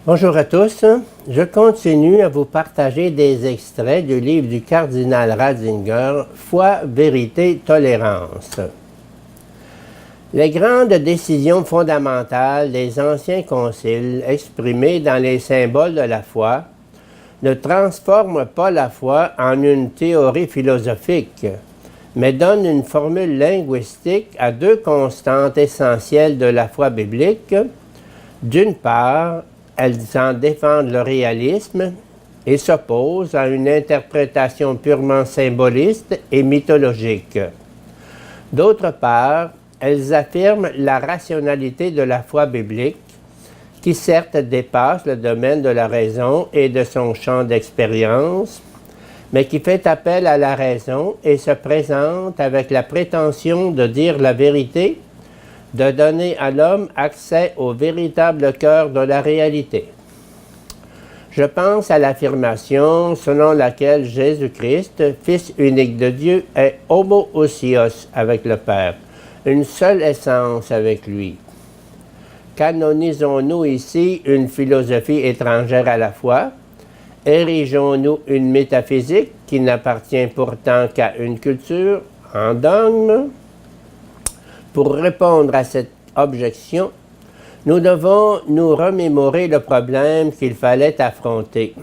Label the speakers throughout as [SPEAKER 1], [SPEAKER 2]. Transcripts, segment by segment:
[SPEAKER 1] Bonjour à tous. Je continue à vous partager des extraits du livre du cardinal Ratzinger, Foi, vérité, tolérance. Les grandes décisions fondamentales des anciens conciles exprimées dans les symboles de la foi ne transforment pas la foi en une théorie philosophique, mais donnent une formule linguistique à deux constantes essentielles de la foi biblique. D'une part, elles en défendent le réalisme et s'opposent à une interprétation purement symboliste et mythologique. D'autre part, elles affirment la rationalité de la foi biblique, qui certes dépasse le domaine de la raison et de son champ d'expérience, mais qui fait appel à la raison et se présente avec la prétention de dire la vérité, de donner à l'homme accès au véritable cœur de la réalité. Je pense à l'affirmation selon laquelle Jésus-Christ, Fils unique de Dieu, est homoousios avec le Père, une seule essence avec lui. Canonisons-nous ici une philosophie étrangère à la foi? Érigeons-nous une métaphysique qui n'appartient pourtant qu'à une culture en dogme? Pour répondre à cette objection, nous devons nous remémorer le problème qu'il fallait affronter.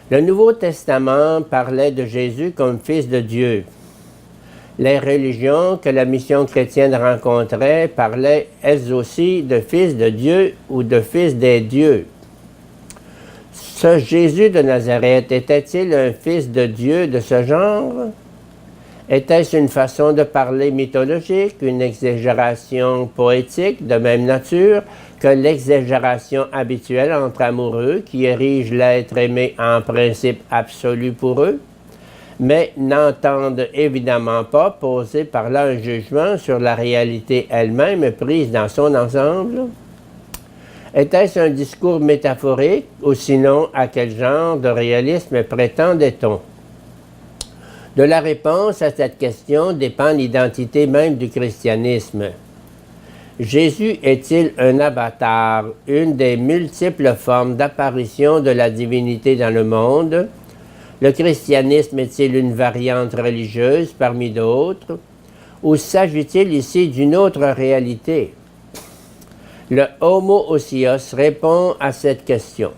[SPEAKER 1] Le Nouveau Testament parlait de Jésus comme Fils de Dieu. Les religions que la mission chrétienne rencontrait parlaient elles aussi de Fils de Dieu ou de Fils des dieux. Ce Jésus de Nazareth était-il un Fils de Dieu de ce genre? Était-ce une façon de parler mythologique, une exagération poétique de même nature que l'exagération habituelle entre amoureux qui érige l'être aimé en principe absolu pour eux, mais n'entendent évidemment pas poser par là un jugement sur la réalité elle-même prise dans son ensemble? Était-ce un discours métaphorique ou sinon à quel genre de réalisme prétendait-on? De la réponse à cette question dépend l'identité même du christianisme. Jésus est-il un avatar, une des multiples formes d'apparition de la divinité dans le monde? Le christianisme est-il une variante religieuse parmi d'autres? Ou s'agit-il ici d'une autre réalité? Le homoousios répond à cette question.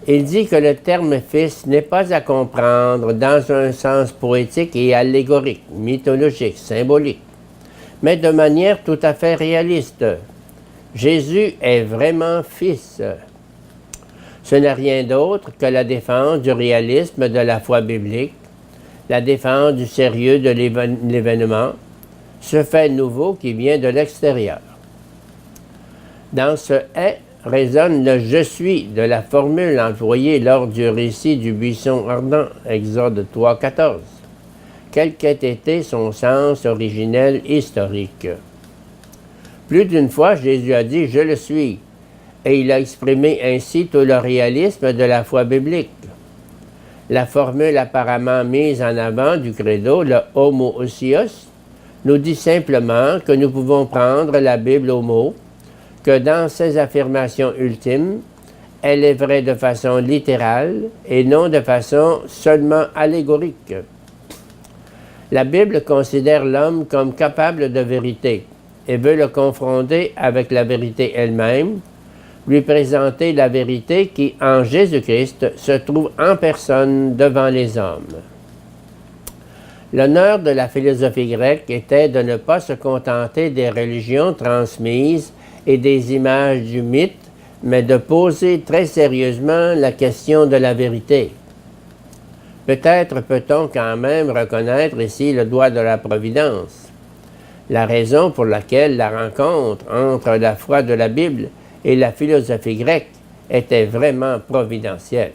[SPEAKER 1] Il dit que le terme « fils » n'est pas à comprendre dans un sens poétique et allégorique, mythologique, symbolique, mais de manière tout à fait réaliste. Jésus est vraiment fils. Ce n'est rien d'autre que la défense du réalisme de la foi biblique, la défense du sérieux de l'événement, ce fait nouveau qui vient de l'extérieur. Dans ce « est », résonne le « je suis » de la formule employée lors du récit du buisson ardent, Exode 3,14. Quel qu'ait été son sens originel historique. Plus d'une fois, Jésus a dit « je le suis », et il a exprimé ainsi tout le réalisme de la foi biblique. La formule apparemment mise en avant du credo, le homoousios, nous dit simplement que nous pouvons prendre la Bible au mot, que dans ses affirmations ultimes, elle est vraie de façon littérale et non de façon seulement allégorique. La Bible considère l'homme comme capable de vérité et veut le confronter avec la vérité elle-même, lui présenter la vérité qui, en Jésus-Christ, se trouve en personne devant les hommes. L'honneur de la philosophie grecque était de ne pas se contenter des religions transmises et des images du mythe, mais de poser très sérieusement la question de la vérité. Peut-être peut-on quand même reconnaître ici le doigt de la providence, la raison pour laquelle la rencontre entre la foi de la Bible et la philosophie grecque était vraiment providentielle.